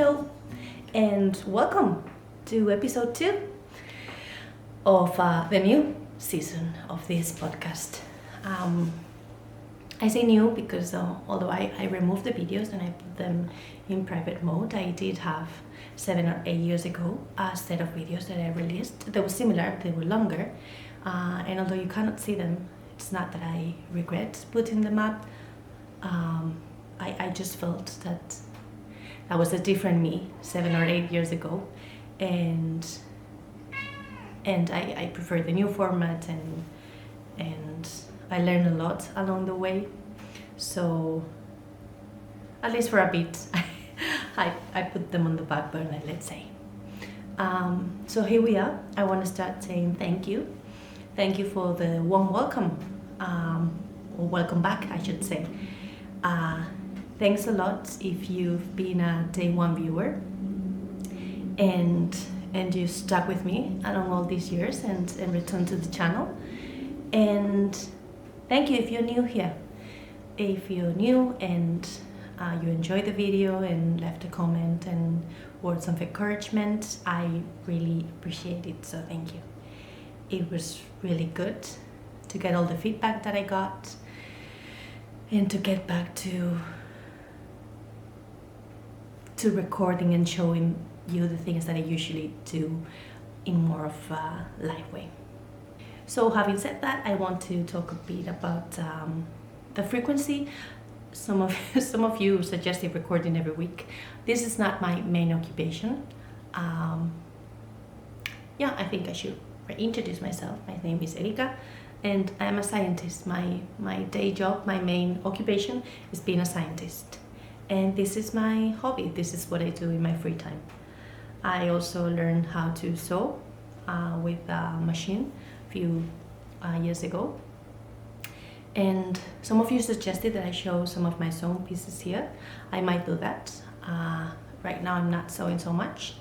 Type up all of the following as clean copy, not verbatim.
Hello and welcome to episode 2 of the new season of this podcast. I say new because although I removed the videos and I put them in private mode, I did have 7 or 8 years ago a set of videos that I released. They were similar, they were longer, and although you cannot see them, it's not that I regret putting them up. I just felt that I was a different me 7 or 8 years ago, and I prefer the new format, and I learned a lot along the way. So at least for a bit, I put them on the back burner, let's say. So here we are. I want to start saying thank you. Thank you for the warm welcome, or welcome back, I should say. Thanks a lot if you've been a day one viewer and you stuck with me along all these years and returned to the channel. And thank you if you're new here. If you're new and you enjoyed the video and left a comment and words of encouragement, I really appreciate it, so thank you. It was really good to get all the feedback that I got and to get back to recording and showing you the things that I usually do in more of a live way. So having said that, I want to talk a bit about the frequency. Some of you suggested recording every week. This is not my main occupation. I think I should reintroduce myself. My name is Erika and I am a scientist. My day job, my main occupation is being a scientist. And this is my hobby. This is what I do in my free time. I also learned how to sew with a machine a few years ago. And some of you suggested that I show some of my sewn pieces here. I might do that. Right now I'm not sewing so much,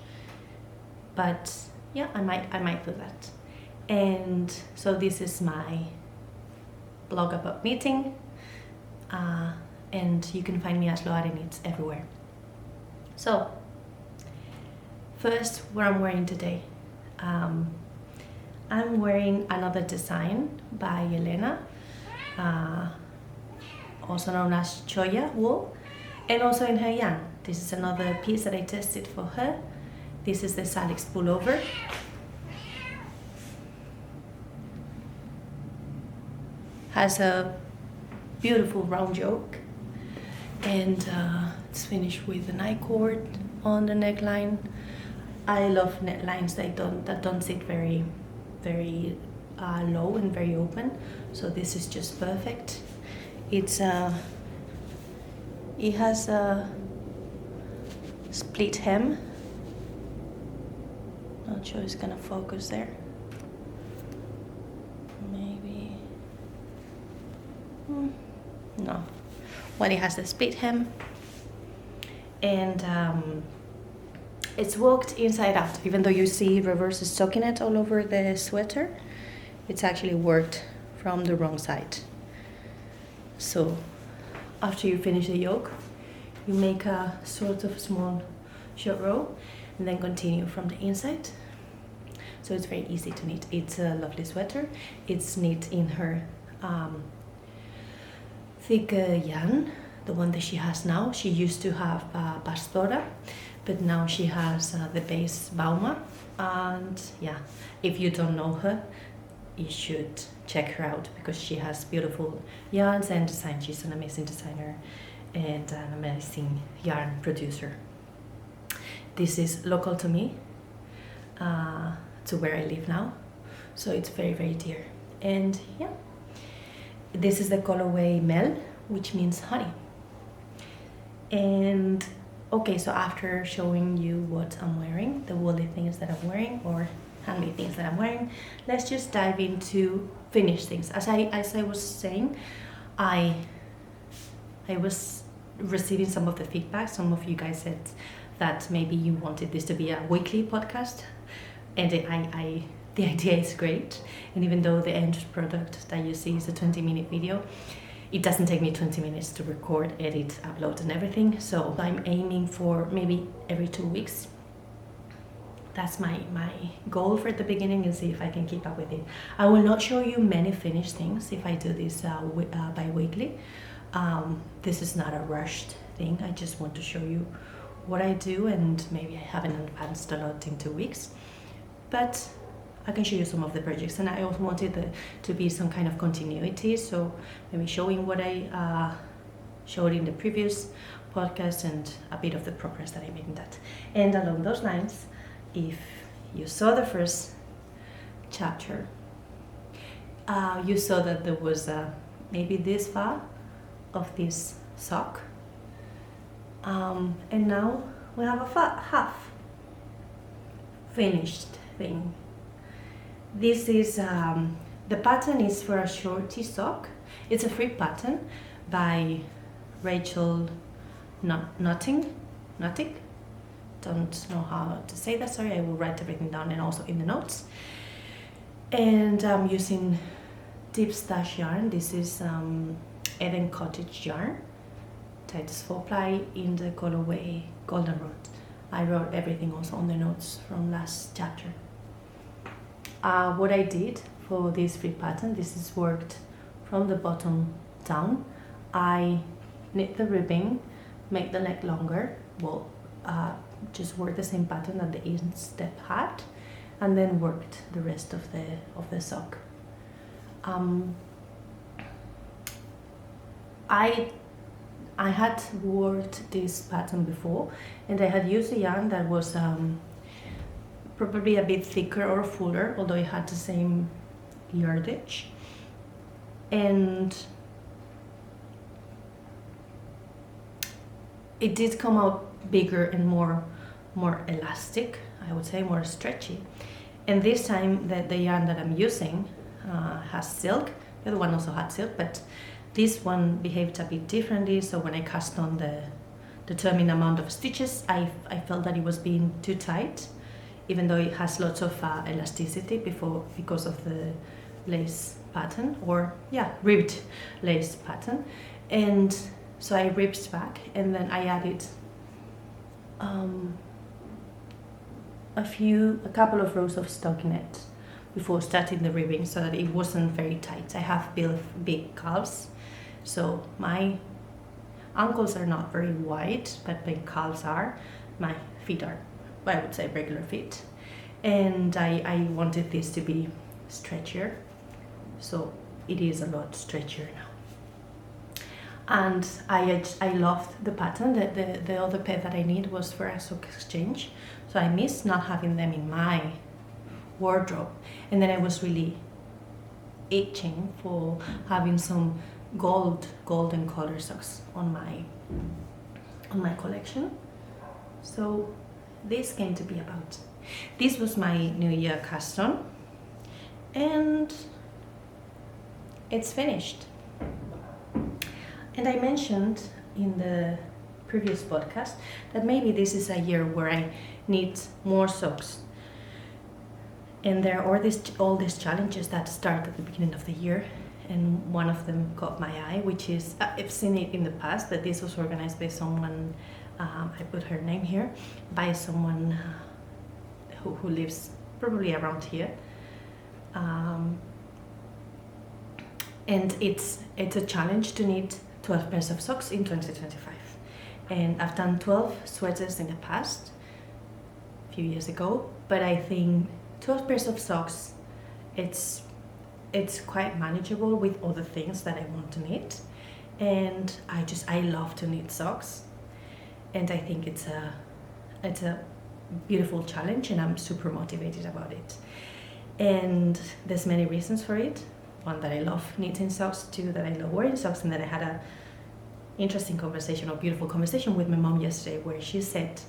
but yeah, I might do that. And so this is my blog about knitting. And you can find me as Loareknits everywhere. So, first, what I'm wearing today. I'm wearing another design by Elena, also known as Xolla wool, and also in her yarn. This is another piece that I tested for her. This is the Salix pullover. Has a beautiful round yoke. And it's finished with an I-cord on the neckline. I love necklines that don't sit very low and very open, so this is just perfect. It has a split hem. Not sure it's gonna focus there. Maybe. No. Well, it has the split hem, and it's worked inside out. Even though you see reverse stockinette all over the sweater, it's actually worked from the wrong side. So after you finish the yoke, you make a sort of small short row and then continue from the inside. So it's very easy to knit. It's a lovely sweater. It's knit in her thick yarn, the one that she has now. She used to have Pastora, but now she has the base Bauma. And yeah, if you don't know her, you should check her out because she has beautiful yarns and design. She's an amazing designer and an amazing yarn producer. This is local to me, to where I live now, so it's very, very dear. And yeah, this is the colorway Mel, which means honey. And okay, so after showing you what I'm wearing, the woolly things that I'm wearing or handy things that I'm wearing, let's just dive into finished things. As I was saying, I was receiving some of the feedback. Some of you guys said that maybe you wanted this to be a weekly podcast, and the idea is great. And even though the end product that you see is a 20-minute video, it doesn't take me 20 minutes to record, edit, upload and everything. So I'm aiming for maybe every 2 weeks. That's my goal for the beginning, and see if I can keep up with it. I will not show you many finished things if I do this bi-weekly. This is not a rushed thing. I just want to show you what I do, and maybe I haven't advanced a lot in 2 weeks. But I can show you some of the projects, and I also wanted to be some kind of continuity, so maybe showing what I showed in the previous podcast and a bit of the progress that I made in that. And along those lines, if you saw the first chapter, you saw that there was maybe this far of this sock, and now we have a half finished thing. This is the pattern is for a shorty sock. It's a free pattern by Rachel Nutting. Don't know how to say that, sorry. I will write everything down and also in the notes. And I'm using deep stash yarn. This is Eden Cottage yarn, Titus 4-ply in the colorway Goldenrod. I wrote everything also on the notes from last chapter. What I did for this free pattern, this is worked from the bottom down. I knit the ribbing, make the neck longer, just work the same pattern that the instep had, and then worked the rest of the sock. I had worked this pattern before, and I had used a yarn that was probably a bit thicker or fuller, although it had the same yardage, and it did come out bigger and more elastic, I would say, more stretchy. And this time the yarn that I'm using has silk. The other one also had silk, but this one behaved a bit differently, so when I cast on the determined amount of stitches, I felt that it was being too tight, even though it has lots of elasticity because of the lace pattern, or ribbed lace pattern. And so I ribbed back, and then I added a couple of rows of stockinette before starting the ribbing, so that it wasn't very tight. I have big calves, so my ankles are not very wide, but my calves are. My feet are, I would say, regular feet, and I wanted this to be stretchier, so it is a lot stretchier now. And I loved the pattern. The other pair that I need was for a sock exchange, so I missed not having them in my wardrobe. And then I was really itching for having some golden color socks on my collection. So this came to be about. This was my New Year cast on, and it's finished. And I mentioned in the previous podcast that maybe this is a year where I need more socks. And there are all these challenges that start at the beginning of the year, and one of them caught my eye, which is, I've seen it in the past, but this was organized by someone, I put her name here, by someone who lives probably around here. And it's a challenge to knit 12 pairs of socks in 2025. And I've done 12 sweaters in the past, a few years ago, but I think 12 pairs of socks, it's quite manageable with other things that I want to knit. And I love to knit socks, and I think it's a beautiful challenge, and I'm super motivated about it. And there's many reasons for it. One, that I love knitting socks. Two, that I love wearing socks. And then I had a interesting conversation, or beautiful conversation, with my mom yesterday, where she said,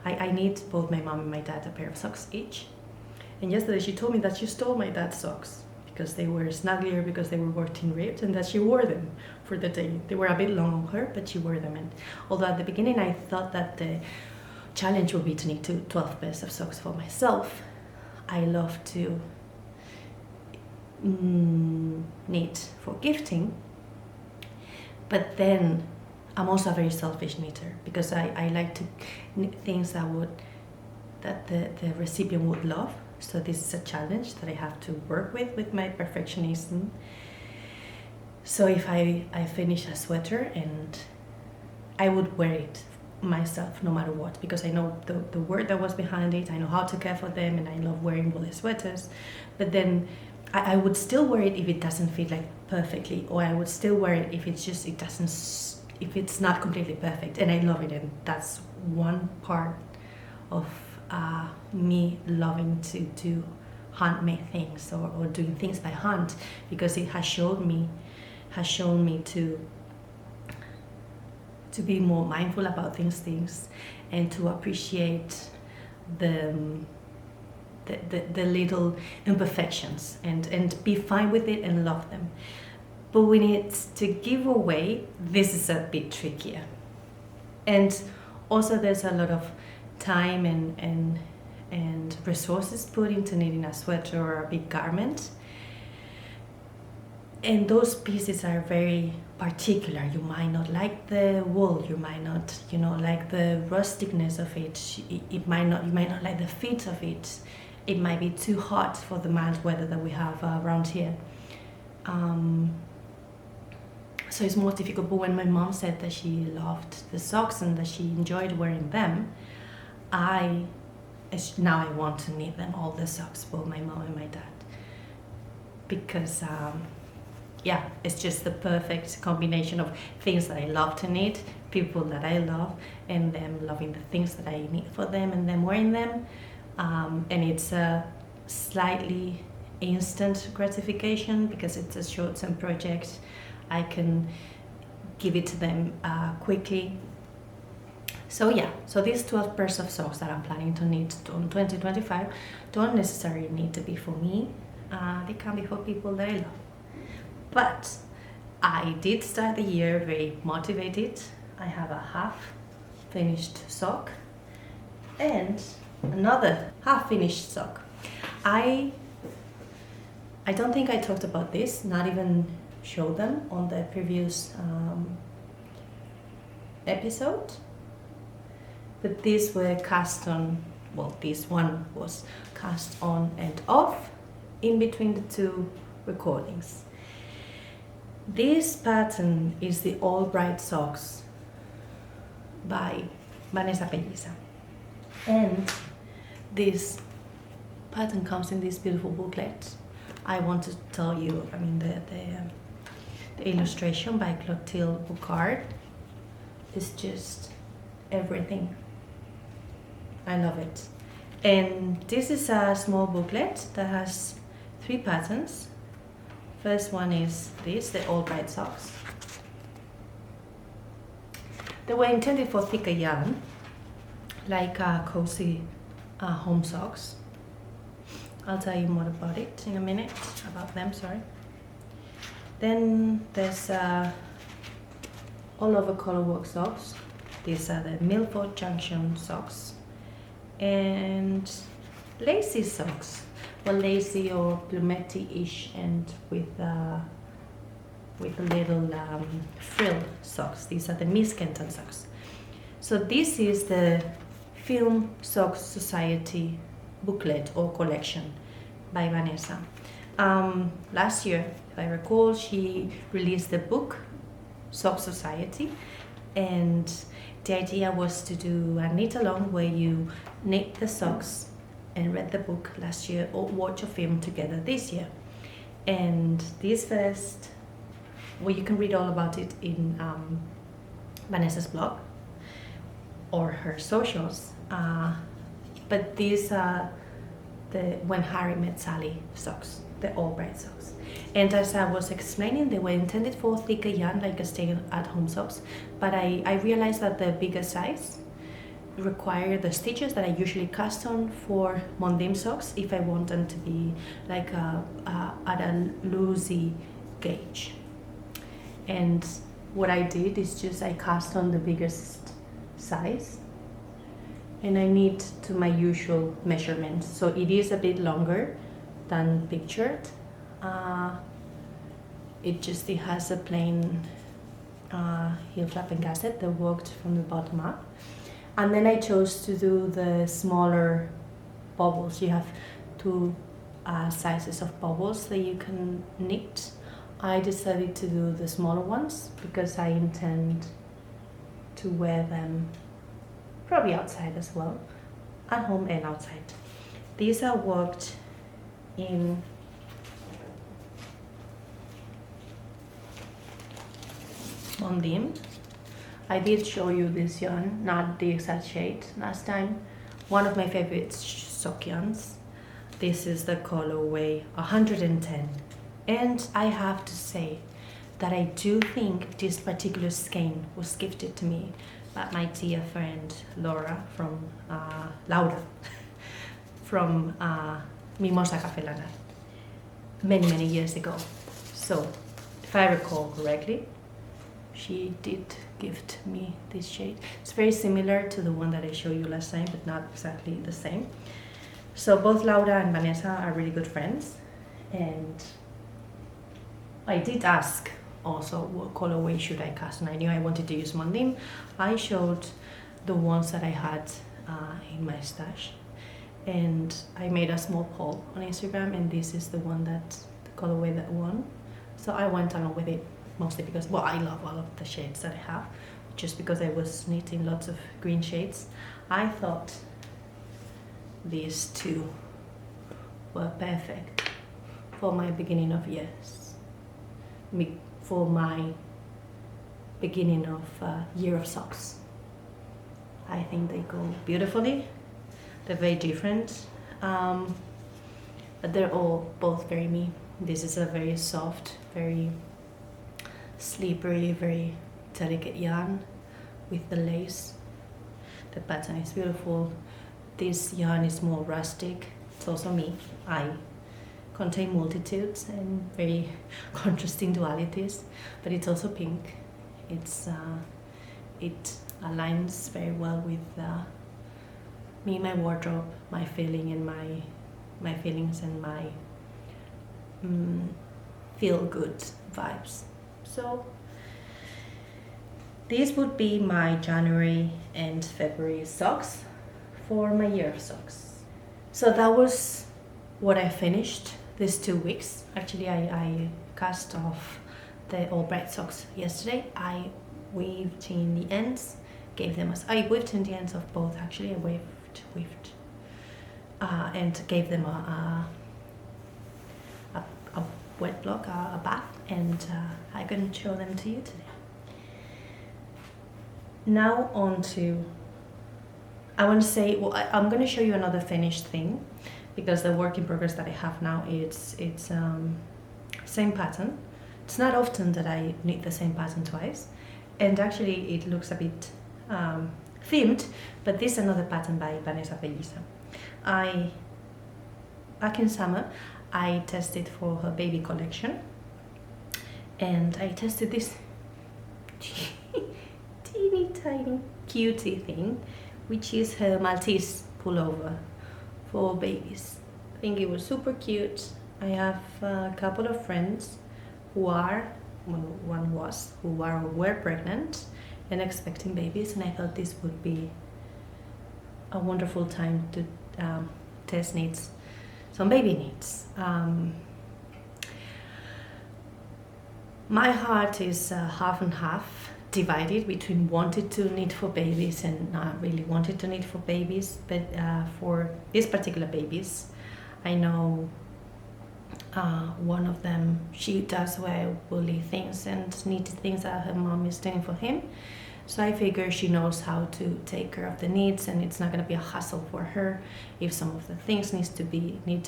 I need both my mom and my dad a pair of socks each. And yesterday she told me that she stole my dad's socks because they were snugglier, because they were worked in ribbed, and that she wore them for the day. They were a bit long on her, but she wore them. And although at the beginning I thought that the challenge would be to knit 12 pairs of socks for myself, I love to knit for gifting. But then I'm also a very selfish knitter, because I like to knit things that the recipient would love. So this is a challenge that I have to work with my perfectionism. So if I finish a sweater, and I would wear it myself no matter what, because I know the work that was behind it, I know how to care for them, and I love wearing woolly sweaters. But then I would still wear it if it doesn't fit like perfectly, or I would still wear it if it's just if it's not completely perfect, and I love it. And that's one part of me loving to do handmade things, or doing things by hand, because it has shown me to be more mindful about things, and to appreciate the little imperfections, and be fine with it and love them. But when it's to give away, this is a bit trickier. And also there's a lot of time and resources put into knitting a sweater or a big garment. And those pieces are very particular. You might not like the wool, you might not, like the rusticness of it. You might not like the fit of it. It might be too hot for the mild weather that we have around here. So it's more difficult. But when my mom said that she loved the socks and that she enjoyed wearing them, now I want to knit them, all the socks, both my mom and my dad, because it's just the perfect combination of things that I love to knit, people that I love, and them loving the things that I knit for them, and them wearing them. And it's a slightly instant gratification, because it's a short-term project. I can give it to them quickly. So these 12 pairs of socks that I'm planning to knit on 2025 don't necessarily need to be for me. They can be for people that I love. But I did start the year very motivated. I have a half finished sock and another half finished sock. I don't think I talked about this, not even showed them on the previous episode. But these were cast on, this one was cast on and off in between the two recordings. This pattern is the Albright socks by Vanessa Pellisa. And this pattern comes in this beautiful booklet. I want to tell you, the illustration by Clotilde Boucard is just everything. I love it. And this is a small booklet that has 3 patterns. First one is this, the Albright socks. They were intended for thicker yarn, like cozy home socks. I'll tell you more about it in a minute, Then there's all over colorwork socks. These are the Milford Junction socks. And lacy socks, lacy or plumetti-ish, and with a little frill socks. These are the Miss Kenton socks. So this is the Film Socks Society booklet or collection by Vanessa. Last year, if I recall, she released the book Sock Society, and the idea was to do a knit along where you knit the socks and read the book last year, or watch a film together this year. And this first, you can read all about it in Vanessa's blog or her socials. But these are the When Harry Met Sally socks, the Albright socks. And as I was explaining, they were intended for thicker yarn, like a stay-at-home socks. But I realized that the bigger size required the stitches that I usually cast on for Mondim socks if I want them to be like at a loosey gauge. And what I did is I cast on the biggest size, and I knit to my usual measurements. So it is a bit longer than pictured. It has a plain heel flap and gasset that worked from the bottom up. And then I chose to do the smaller bubbles. You have two sizes of bubbles that you can knit. I decided to do the smaller ones because I intend to wear them probably outside as well, at home and outside. These are worked in Mondim. I did show you this yarn, not the exact shade last time. One of my favorite sock yarns. This is the colorway 110. And I have to say that I do think this particular skein was gifted to me by my dear friend Laura from Laura from Mimosa Café Lana many years ago. So if I recall correctly, she did gift me this shade. It's very similar to the one that I showed you last time, but not exactly the same. So both Laura and Vanessa are really good friends, and I did ask also what colorway should I cast, and I knew I wanted to use Mondim. I showed the ones that I had in my stash, and I made a small poll on Instagram, and this is the one that, the colorway that won. So I went along with it, mostly because, well, I love all of the shades that I have, just because I was knitting lots of green shades. I thought these two were perfect for my beginning of years, for my beginning of year of socks. I think they go beautifully. They're very different, but they're all both very me. This is a very soft, very slippery, very delicate yarn with the lace. The pattern is beautiful. This yarn is more rustic. It's also me. I contain multitudes and very contrasting dualities, but it's also pink. It's it aligns very well with me, my wardrobe, my feeling, and my feelings and my feel-good vibes. So these would be my January and February socks for my year of socks. So that was what I finished these 2 weeks. Actually, I cast off the Albright socks yesterday. I weaved in the ends, gave them I weaved in the ends of both. Actually, I weaved and gave them a wet block, a bath, and I can show them to you today. Now on to, I want to say, well, I'm going to show you another finished thing, because the work in progress that I have now, it's same pattern. It's not often that I knit the same pattern twice, and actually it looks a bit themed, but this is another pattern by Vanessa Pellisa. Back in summer, I tested for her baby collection, and I tested this teeny tiny cutie thing, which is her Maltese pullover for babies. I think it was super cute. I have a couple of friends who were pregnant and expecting babies, and I thought this would be a wonderful time to test knits, some baby knits. My heart is half and half, divided between wanted to knit for babies and not really wanted to knit for babies. But for these particular babies, I know one of them, she does wear woolly things and knitted things that her mom is doing for him. So I figure she knows how to take care of the needs, and it's not going to be a hassle for her if some of the things need to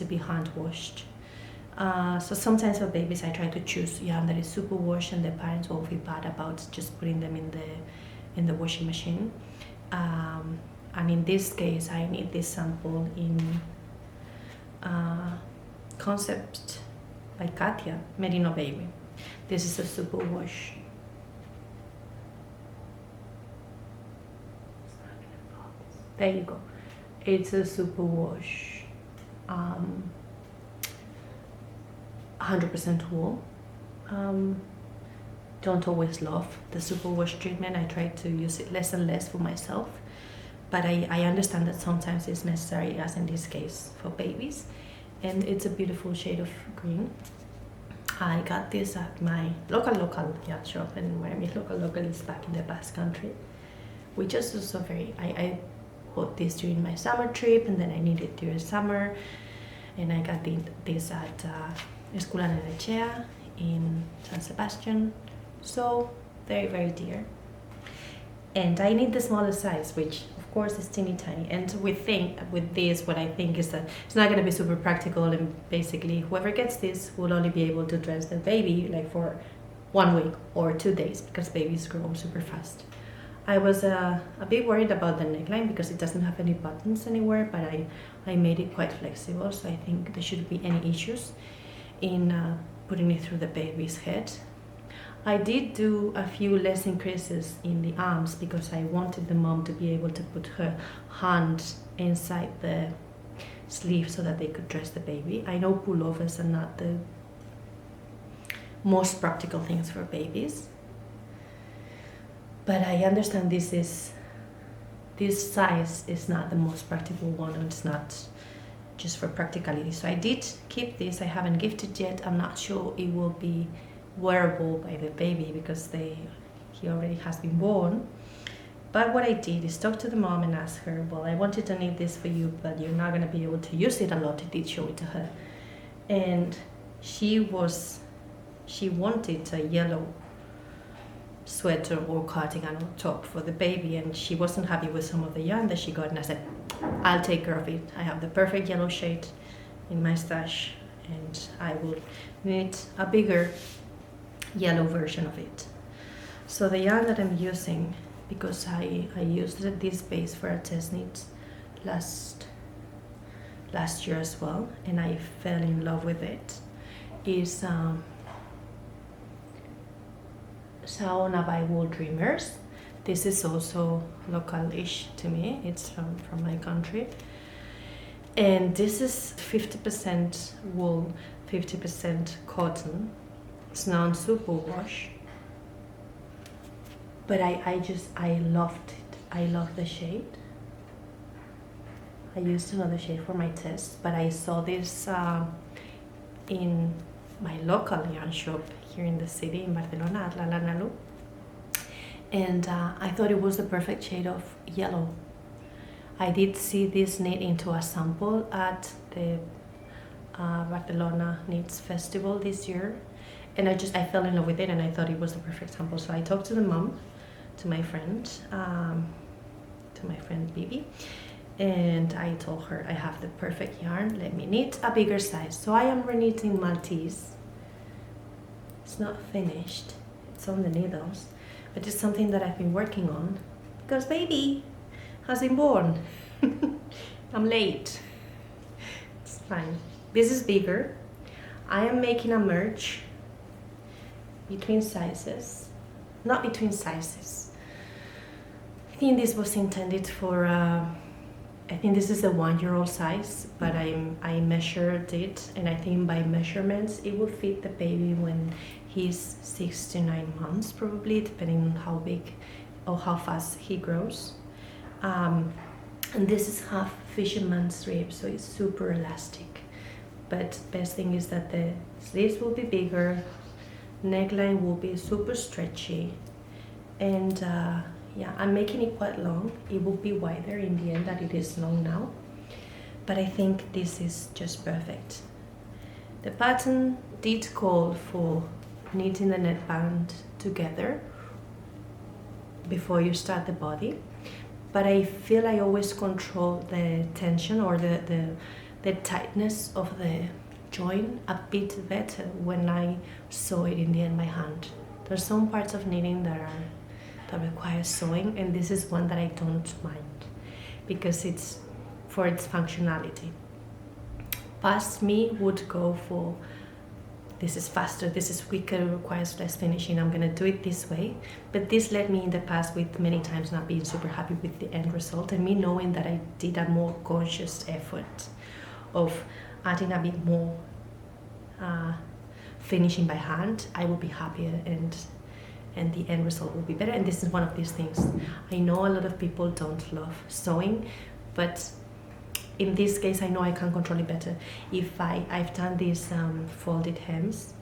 be hand washed. So sometimes for babies I try to choose yarn that is super wash, and the parents won't feel bad about just putting them in the washing machine. And in this case I need this sample in Concept by Katia, Merino Baby. This is a super wash. There you go. It's a super wash. 100% wool. don't always love the superwash treatment. I try to use it less and less for myself, but I understand that sometimes it's necessary, as in this case for babies. And it's a beautiful shade of green. I got this at my local yarn shop, and where I mean local is back in the Basque Country, which is also very, I bought this during my summer trip, and then I needed it during summer, and I got this at Escuela Nerea in San Sebastian, so very, very dear. And I need the smaller size, which of course is teeny tiny. And with this, what I think is that it's not going to be super practical, and basically whoever gets this will only be able to dress the baby like for 1 week or 2 days, because babies grow super fast. I was a bit worried about the neckline because it doesn't have any buttons anywhere, but I made it quite flexible, so I think there shouldn't be any issues in putting it through the baby's head. I did do a few less increases in the arms because I wanted the mom to be able to put her hand inside the sleeve so that they could dress the baby. I know pullovers are not the most practical things for babies, but I understand this size is not the most practical one, and it's not just for practicality. So I did keep this. I haven't gifted yet. I'm not sure it will be wearable by the baby because he already has been born. But what I did is talk to the mom and ask her, well, I wanted to knit this for you, but you're not going to be able to use it a lot. I did show it to her, and she wanted a yellow sweater or cardigan on top for the baby, and she wasn't happy with some of the yarn that she got, and I said, I'll take care of it. I have the perfect yellow shade in my stash, and I will knit a bigger yellow version of it. So the yarn that I'm using, because I used this base for a test knit last year as well, and I fell in love with it, is Saona by Wool Dreamers. This is also local-ish to me. It's from my country, and this is 50% wool, 50% cotton. It's non-superwash, but I loved it. I love the shade. I used another shade for my test, but I saw this in my local yarn shop here in the city in Barcelona, at La Lana Lu, and I thought it was the perfect shade of yellow. I did see this knit into a sample at the Barcelona Knits Festival this year, and I fell in love with it, and I thought it was the perfect sample. So I talked to the mom, to my friend Bibi, and I told her I have the perfect yarn, let me knit a bigger size. So I am reknitting Maltese. It's not finished, it's on the needles, but it's something that I've been working on because baby has been born. I'm late. It's fine. This is bigger. I am making a merge between sizes, not between sizes. I think this was intended for, I think this is a 1-year-old size, but I measured it, and I think by measurements it will fit the baby when he's 6 to 9 months, probably, depending on how big or how fast he grows. And this is half fisherman's rib, so it's super elastic. But best thing is that the sleeves will be bigger, neckline will be super stretchy, and yeah, I'm making it quite long. It will be wider in the end than it is long now, but I think this is just perfect. The pattern did call for knitting the neckband together before you start the body, but I feel I always control the tension or the tightness of the joint a bit better when I sew it in the end by hand. There's some parts of knitting that require sewing, and this is one that I don't mind because it's for its functionality. Past me would go for this is faster, this is quicker, requires less finishing, I'm gonna do it this way. But this led me in the past with many times not being super happy with the end result, and me knowing that I did a more conscious effort of adding a bit more finishing by hand, I will be happier, and and the end result will be better. And this is one of these things. I know a lot of people don't love sewing, but in this case I know I can control it better. If I've done these folded hems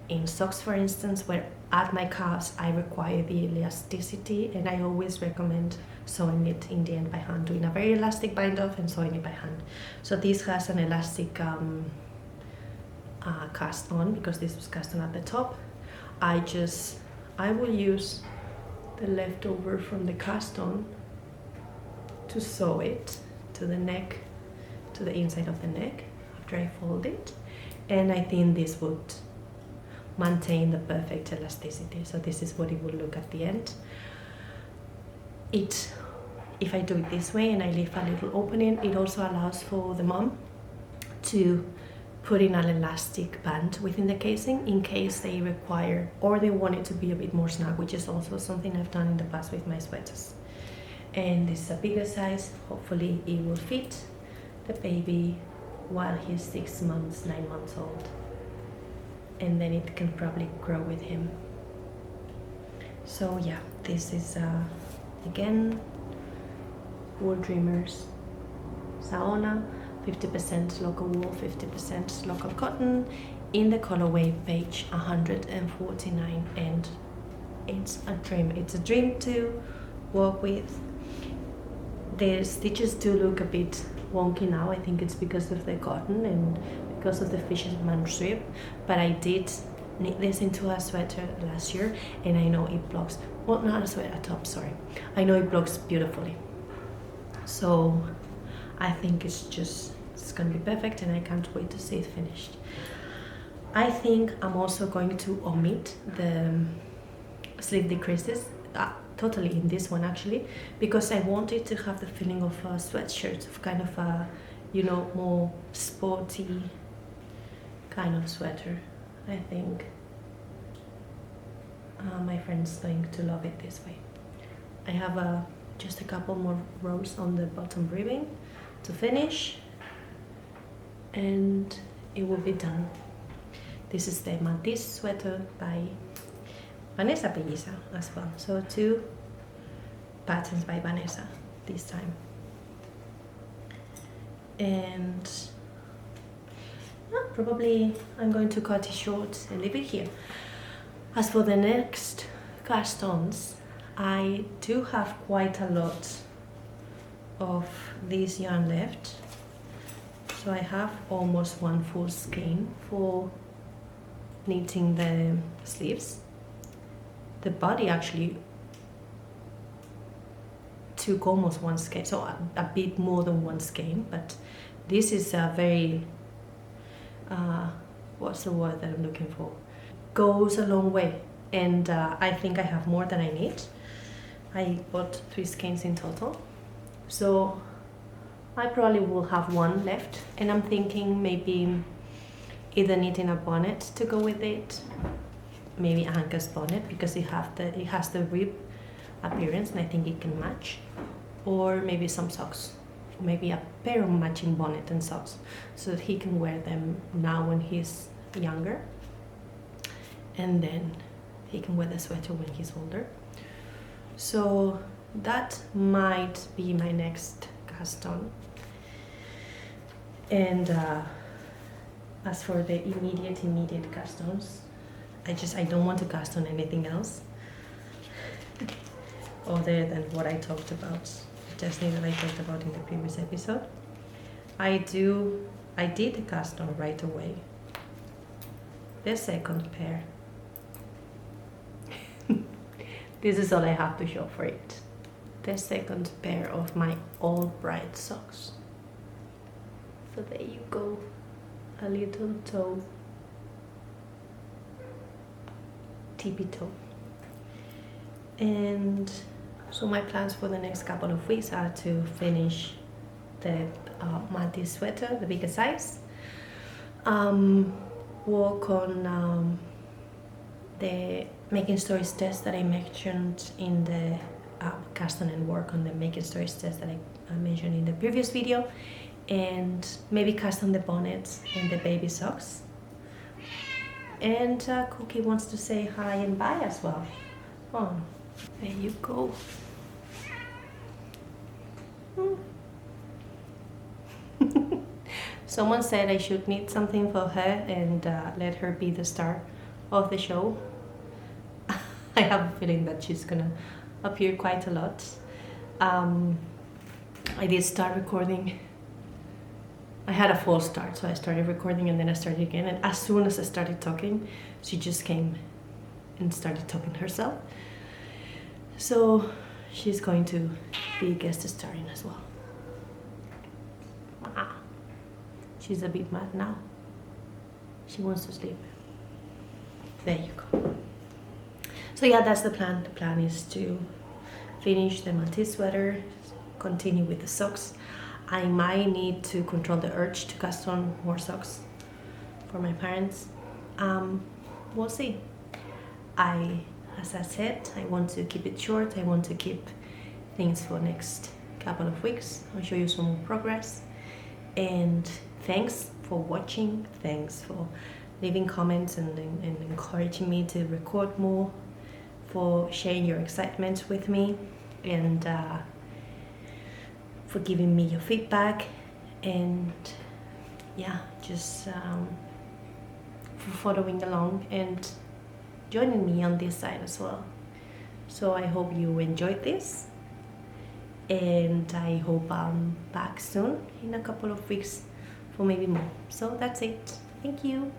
in socks, for instance, where at my calves I require the elasticity, and I always recommend sewing it in the end by hand, doing a very elastic bind off and sewing it by hand. So this has an elastic cast on, because this was cast on at the top. I will use the leftover from the cast on to sew it to the neck, to the inside of the neck after I fold it, and I think this would maintain the perfect elasticity. So this is what it will look at the end. If I do it this way and I leave a little opening, it also allows for the mom to put in an elastic band within the casing in case they require or they want it to be a bit more snug, which is also something I've done in the past with my sweaters. And this is a bigger size. Hopefully it will fit the baby while he's 6 months, 9 months old, and then it can probably grow with him. So yeah, this is again Wool Dreamers Saona, 50% local wool, 50% local cotton, in the colorway page 149, and it's a dream. It's a dream to work with. The stitches do look a bit wonky now. I think it's because of the cotton and because of the fisherman strip, but I did knit this into a sweater last year, and I know it blocks, well, not a sweater, a top, sorry. I know it blocks beautifully. So I think it's gonna be perfect, and I can't wait to see it finished. I think I'm also going to omit the sleeve decreases totally in this one, actually, because I wanted to have the feeling of a sweatshirt, of kind of a, you know, more sporty kind of sweater. I think my friend's going to love it this way. I have just a couple more rows on the bottom ribbing to finish, and it will be done. This is the Maltese sweater by Vanessa Pellisa as well. So 2 patterns by Vanessa this time. And probably I'm going to cut it short and leave it here. As for the next cast-ons, I do have quite a lot of this yarn left. So I have almost 1 full skein for knitting the sleeves. The body actually took almost 1 skein, so a bit more than 1 skein, but this is a very, what's the word that I'm looking for? Goes a long way, and I think I have more than I need. I bought 3 skeins in total, so I probably will have 1 left, and I'm thinking maybe either knitting a bonnet to go with it, maybe Anka's bonnet, because it has the rib appearance and I think it can match, or maybe some socks, maybe a pair of matching bonnet and socks, so that he can wear them now when he's younger, and then he can wear the sweater when he's older. So that might be my next cast on. And as for the immediate cast-ons, I don't want to cast on anything else other than what I talked about, just that I talked about in the previous episode. I did cast on right away the second pair. This is all I have to show for it. The second pair of my Albright socks. So there you go, a little toe, tippy toe. And so my plans for the next couple of weeks are to finish the Maltese sweater, the bigger size, work on the making stories test that I mentioned in the cast on, and work on the making stories test that I mentioned in the previous video, and maybe cast on the bonnets and the baby socks. And Cookie wants to say hi and bye as well. Oh, there you go. Someone said I should knit something for her and let her be the star of the show. I have a feeling that she's gonna appear quite a lot. I did start recording. I had a false start, so I started recording and then I started again. And as soon as I started talking, she just came and started talking herself. So she's going to be guest starring as well. She's a bit mad now. She wants to sleep. There you go. So yeah, that's the plan. The plan is to finish the Maltese sweater, continue with the socks. I might need to control the urge to cast on more socks for my parents. We'll see. As I said, I want to keep it short. I want to keep things for next couple of weeks. I'll show you some more progress. And thanks for watching. Thanks for leaving comments and encouraging me to record more, for sharing your excitement with me, and for giving me your feedback, and yeah, just for following along and joining me on this side as well. So I hope you enjoyed this, and I hope I'm back soon in a couple of weeks for maybe more. So that's it. Thank you.